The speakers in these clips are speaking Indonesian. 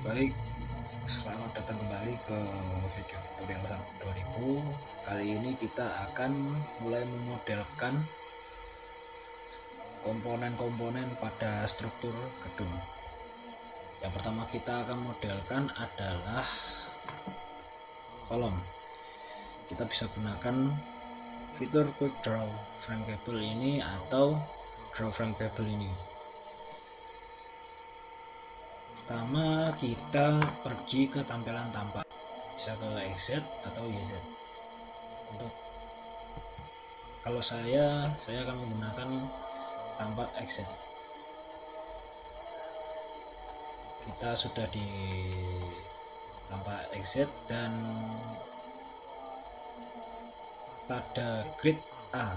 Baik, selamat datang kembali ke video tutorial 2000. Kali ini kita akan mulai memodelkan komponen-komponen pada struktur gedung. Yang pertama kita akan modelkan adalah kolom. Kita bisa gunakan fitur Quick Draw Frame Cable ini atau Draw Frame Cable ini. Pertama kita pergi ke tampilan tampak, bisa ke XZ atau YZ. Untuk kalau saya akan menggunakan tampak XZ. Kita sudah di tampak XZ dan pada grid A.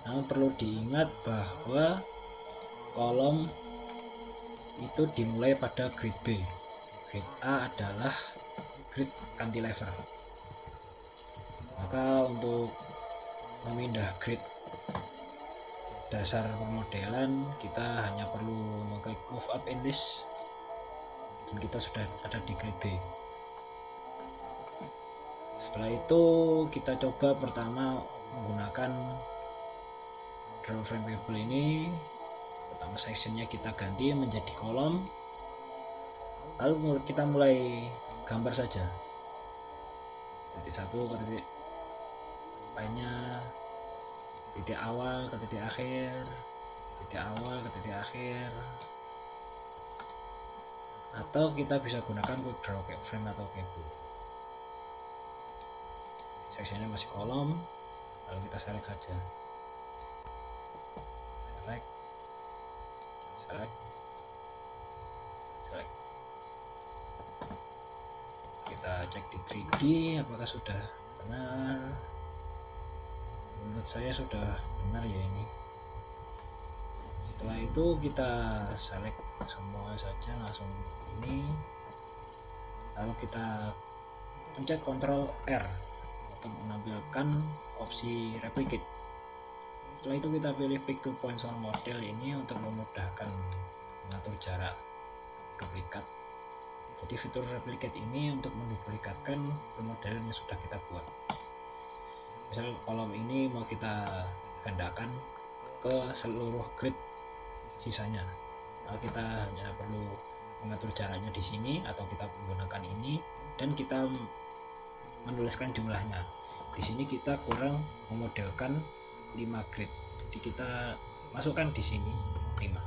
Namun perlu diingat bahwa kolom itu dimulai pada grid B. Grid A adalah grid cantilever. Maka untuk memindah grid dasar pemodelan kita hanya perlu mengklik move up in list dan kita sudah ada di grid B. Setelah itu kita coba pertama menggunakan draw frame cable ini. Pertama sectionnya kita ganti menjadi kolom, lalu kita mulai gambar saja, titik satu ke titik lainnya, titik awal ke titik akhir, titik awal ke titik akhir, atau kita bisa gunakan quick draw frame atau cable. Sectionnya masih kolom, lalu kita select saja, select. Kita cek di 3D apakah sudah benar. Menurut saya sudah benar ya ini. Setelah itu kita select semua saja langsung ini, lalu kita pencet Ctrl R untuk menampilkan opsi replicate. Setelah itu kita pilih pick to point on model ini untuk memudahkan mengatur jarak duplikat. Jadi fitur replicate ini untuk menduplikatkan pemodelan yang sudah kita buat. Misal kolom ini mau kita gandakan ke seluruh grid sisanya, nah, kita hanya perlu mengatur jaraknya di sini atau kita menggunakan ini dan kita menuliskan jumlahnya. Di sini kita kurang memodelkan 5 grid, jadi kita masukkan di sini 5.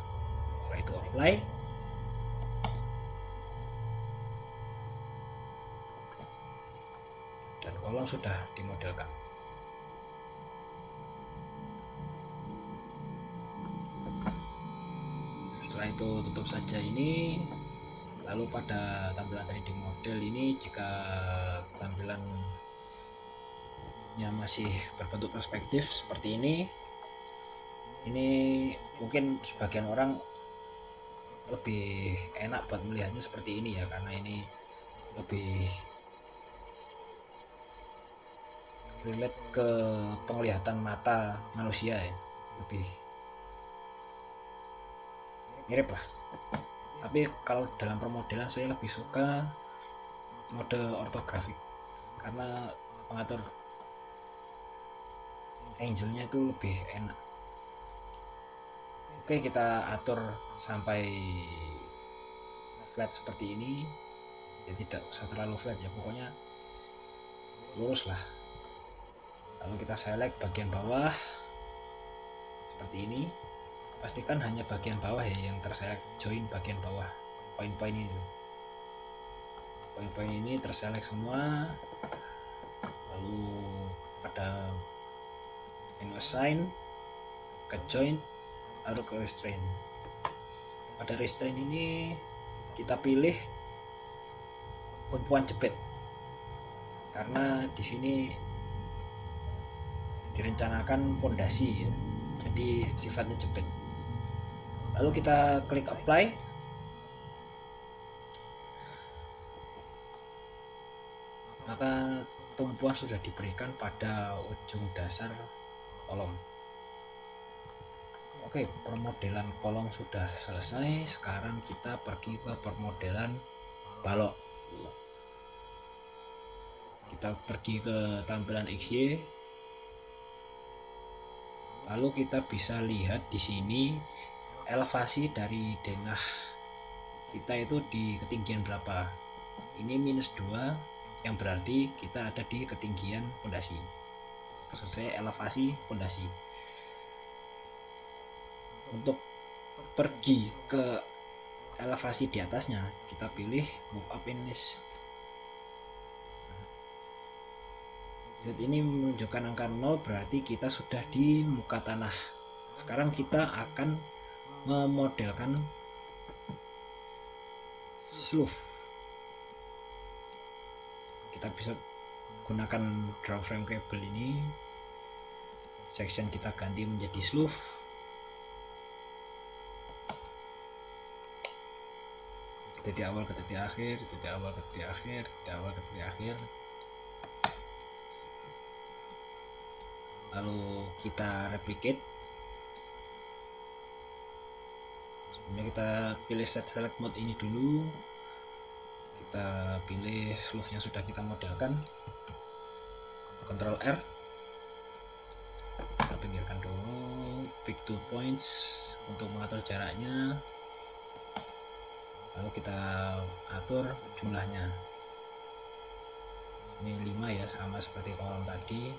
Setelah itu apply. Dan kolom sudah dimodelkan. Setelah itu tutup saja ini. Lalu pada tampilan 3D model ini, jika tampilannya masih berbentuk perspektif seperti ini mungkin sebagian orang lebih enak buat melihatnya seperti ini ya, karena ini lebih relate ke penglihatan mata manusia ya, lebih mirip lah. Tapi kalau dalam permodelan saya lebih suka mode ortografik karena pengatur angle-nya itu lebih enak. Oke, kita atur sampai flat seperti ini ya, tidak usah terlalu flat ya, pokoknya lurus lah. Lalu kita select bagian bawah seperti ini. Pastikan hanya bagian bawah ya yang terselect, join bagian bawah, poin-poin ini. Poin-poin ini terselect semua. Lalu pada menu assign, ke join, lalu ke restrain. Pada restrain ini kita pilih tumpuan jepit karena di sini direncanakan pondasi ya, jadi sifatnya jepit. Lalu kita klik apply. Maka tumpuan sudah diberikan pada ujung dasar kolom. Oke, permodelan kolom sudah selesai. Sekarang kita pergi ke permodelan balok. Kita pergi ke tampilan XY, lalu kita bisa lihat di sini elevasi dari denah kita itu di ketinggian berapa. Ini -2, yang berarti kita ada di ketinggian pondasi, sesuai elevasi pondasi. Untuk pergi ke elevasi di atasnya, kita pilih move up in list. Z ini menunjukkan angka 0, berarti kita sudah di muka tanah. Sekarang kita akan memodelkan slough. Kita bisa gunakan draw frame cable ini, section kita ganti menjadi slough. Titik awal ke titik akhir, titik awal ke titik akhir, titik awal ke titik akhir. Lalu kita replicate. Sebelumnya kita pilih set select mode ini dulu. Kita pilih slough yang sudah kita modelkan. Ctrl R. Kita pinggirkan dulu. Pick 2 points untuk mengatur jaraknya. Lalu kita atur jumlahnya. Ini 5 ya, sama seperti kolom tadi.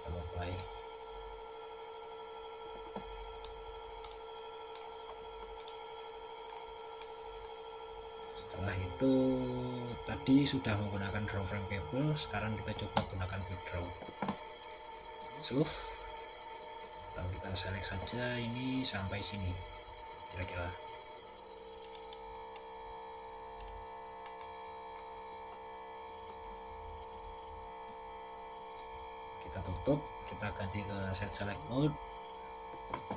Lalu apply. Setelah itu tadi sudah menggunakan draw frame cable, sekarang kita coba gunakan quick draw. Slough. Lalu kita select saja ini sampai sini kira-kira. Kita tutup, kita ganti ke set select mode.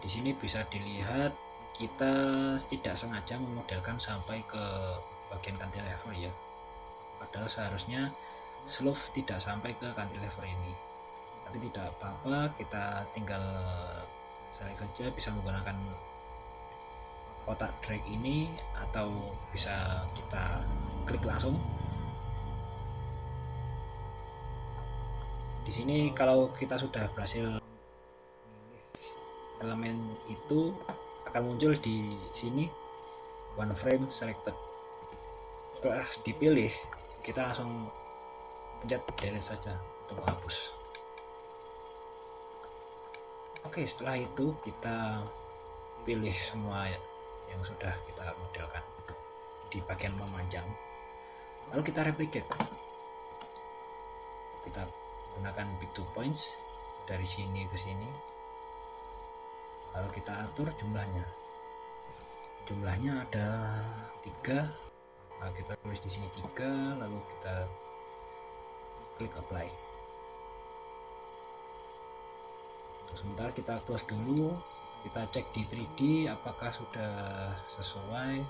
Di sini bisa dilihat kita tidak sengaja memodelkan sampai ke bagian cantilever ya, padahal seharusnya slough tidak sampai ke cantilever ini, tapi tidak apa-apa, kita tinggal select saja. Bisa menggunakan kotak drag ini atau bisa kita klik langsung. Di sini kalau kita sudah berhasil elemen itu akan muncul di sini one frame selected. Setelah dipilih, kita langsung pencet delete saja untuk menghapus. Oke, setelah itu kita pilih semua yang sudah kita modelkan di bagian memanjang, lalu kita replicate. Kita gunakan pick 2 points dari sini ke sini, lalu kita atur jumlahnya. Jumlahnya ada 3. Nah, kita tulis di sini 3, lalu kita klik apply. Untuk sebentar kita close dulu, kita cek di 3D apakah sudah sesuai.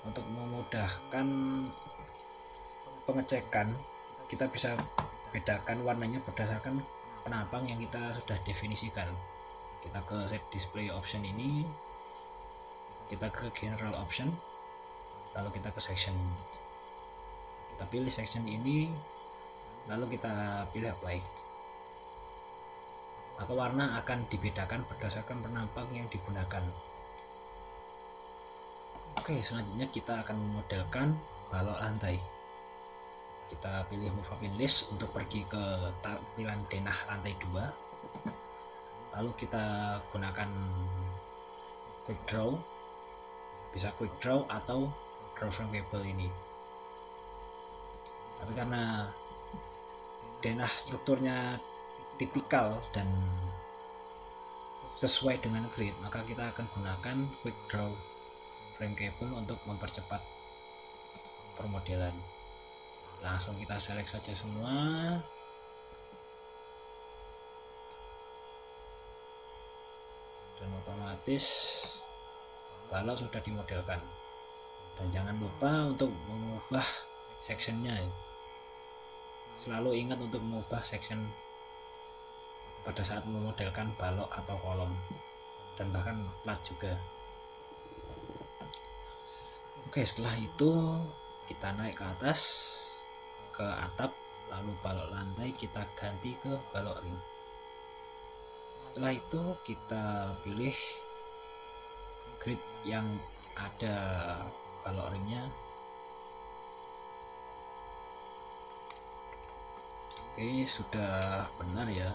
Untuk memudahkan pengecekan, kita bisa bedakan warnanya berdasarkan penampang yang kita sudah definisikan. Kita ke set display option ini, kita ke general option, lalu kita ke section, kita pilih section ini, lalu kita pilih apply. Maka warna akan dibedakan berdasarkan penampang yang digunakan. Oke, selanjutnya kita akan memodelkan balok lantai. Kita pilih move up in list untuk pergi ke tampilan denah lantai 2, lalu kita gunakan quick draw. Bisa quick draw atau draw frame cable ini, tapi karena denah strukturnya tipikal dan sesuai dengan grid, maka kita akan gunakan quick draw frame cable untuk mempercepat permodelan. Langsung kita select saja semua, dan otomatis balok sudah dimodelkan. Dan jangan lupa untuk mengubah sectionnya. Selalu ingat untuk mengubah section pada saat memodelkan balok atau kolom, dan bahkan plat juga. Oke, setelah itu kita naik ke atas ke atap, lalu balok lantai kita ganti ke balok ring. Setelah itu kita pilih grid yang ada balok ringnya. Oke, sudah benar ya.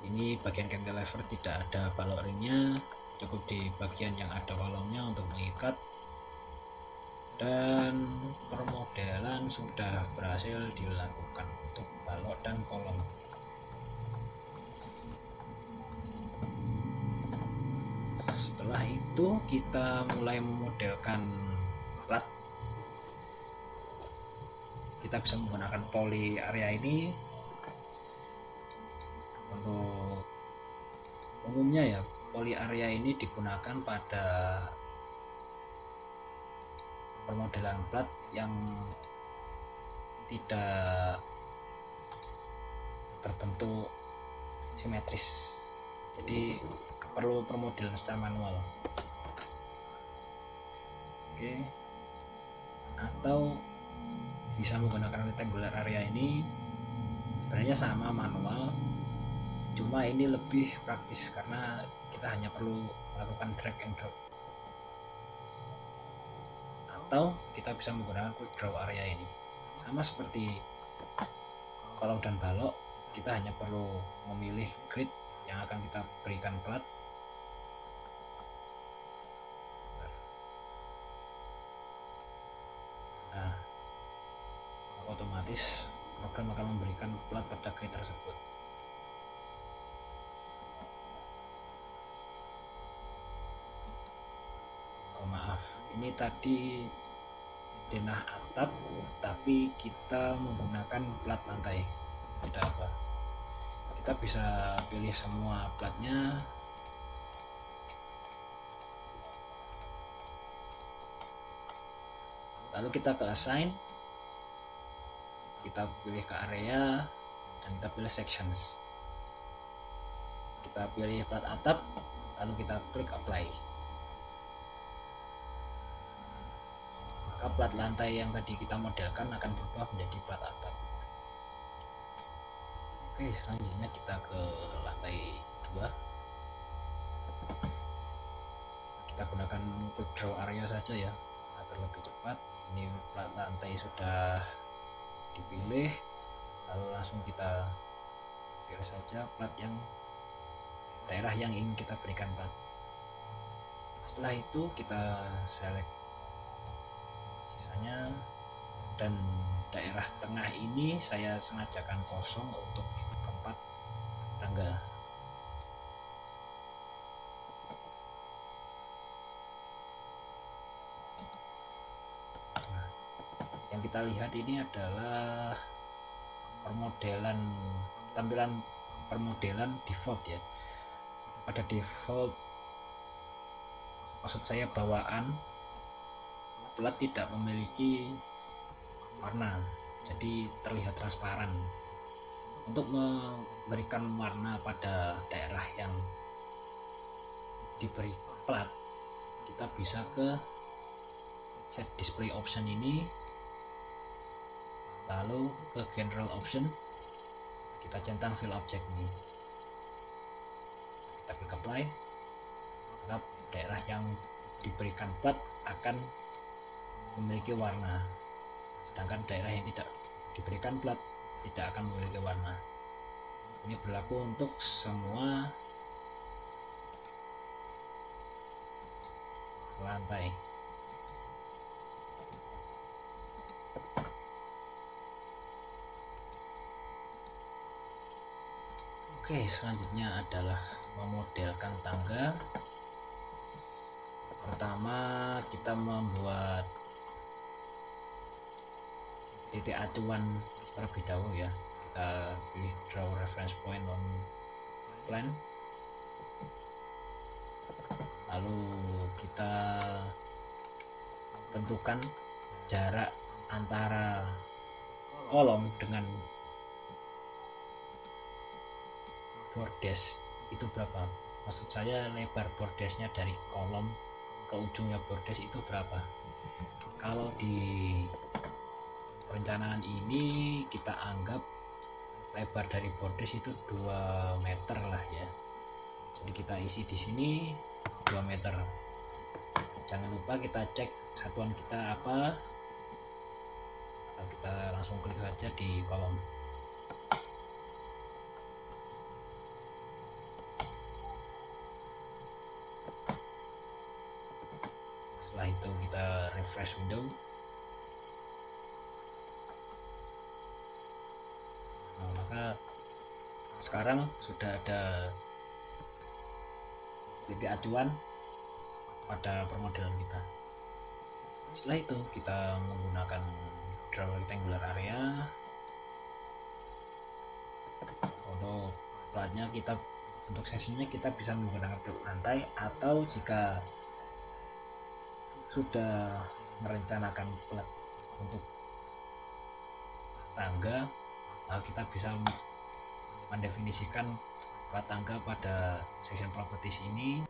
Ini bagian cantilever tidak ada balok ringnya, cukup di bagian yang ada kolomnya untuk mengikat. Dan permodelan sudah berhasil dilakukan untuk balok dan kolom. Setelah itu kita mulai memodelkan plat. Kita bisa menggunakan poly area ini. Untuk umumnya ya, poly area ini digunakan pada permodelan plat yang tidak berbentuk simetris, jadi perlu permodelan secara manual. Oke, atau bisa menggunakan rectangular area ini, sebenarnya sama manual, cuma ini lebih praktis karena kita hanya perlu melakukan drag and drop. Atau kita bisa menggunakan quick draw area ini, sama seperti kolom dan balok, kita hanya perlu memilih grid yang akan kita berikan plat. Nah, otomatis program akan memberikan plat pada grid tersebut. Oh maaf, ini tadi denah atap, tapi kita menggunakan plat lantai. Tidak apa, kita bisa pilih semua platnya. Lalu kita ke assign, kita pilih ke area, dan kita pilih sections. Kita pilih plat atap, lalu kita klik apply. Maka plat lantai yang tadi kita modelkan akan berubah menjadi plat atap. Oke, selanjutnya kita ke lantai 2. Kita gunakan quick draw area saja ya, agar lebih cepat. Ini plat lantai sudah dipilih, lalu langsung kita pilih saja plat yang daerah yang ingin kita berikan plat. Setelah itu kita select sisanya, dan daerah tengah ini saya sengajakan kosong untuk tempat tangga. Nah, yang kita lihat ini adalah permodelan, tampilan permodelan default ya. Pada default, maksud saya bawaan plat tidak memiliki warna, jadi terlihat transparan. Untuk memberikan warna pada daerah yang diberi plat, kita bisa ke set display option ini, lalu ke general option, kita centang fill object ini, kita klik apply, maka daerah yang diberikan plat akan memiliki warna, sedangkan daerah yang tidak diberikan plat tidak akan memiliki warna. Ini berlaku untuk semua lantai. Oke, selanjutnya adalah memodelkan tangga. Pertama, kita membuat titik acuan terlebih dahulu ya. Kita pilih draw reference point on plan, lalu kita tentukan jarak antara kolom dengan bordes itu berapa. Maksud saya lebar bordesnya dari kolom ke ujungnya bordes itu berapa. Kalau di perencanaan ini kita anggap lebar dari bordes itu 2 meter lah ya. Jadi kita isi di sini 2 meter. Jangan lupa kita cek satuan kita apa. Kita langsung klik saja di kolom. Setelah itu kita refresh window. Nah, maka sekarang sudah ada titik acuan pada permodelan kita. Setelah itu kita menggunakan draw rectangular area. Untuk platnya kita, untuk sesinya kita bisa menggunakan blok lantai, atau jika sudah merencanakan plat untuk tangga, kita bisa mendefinisikan plat tangga pada section properties ini.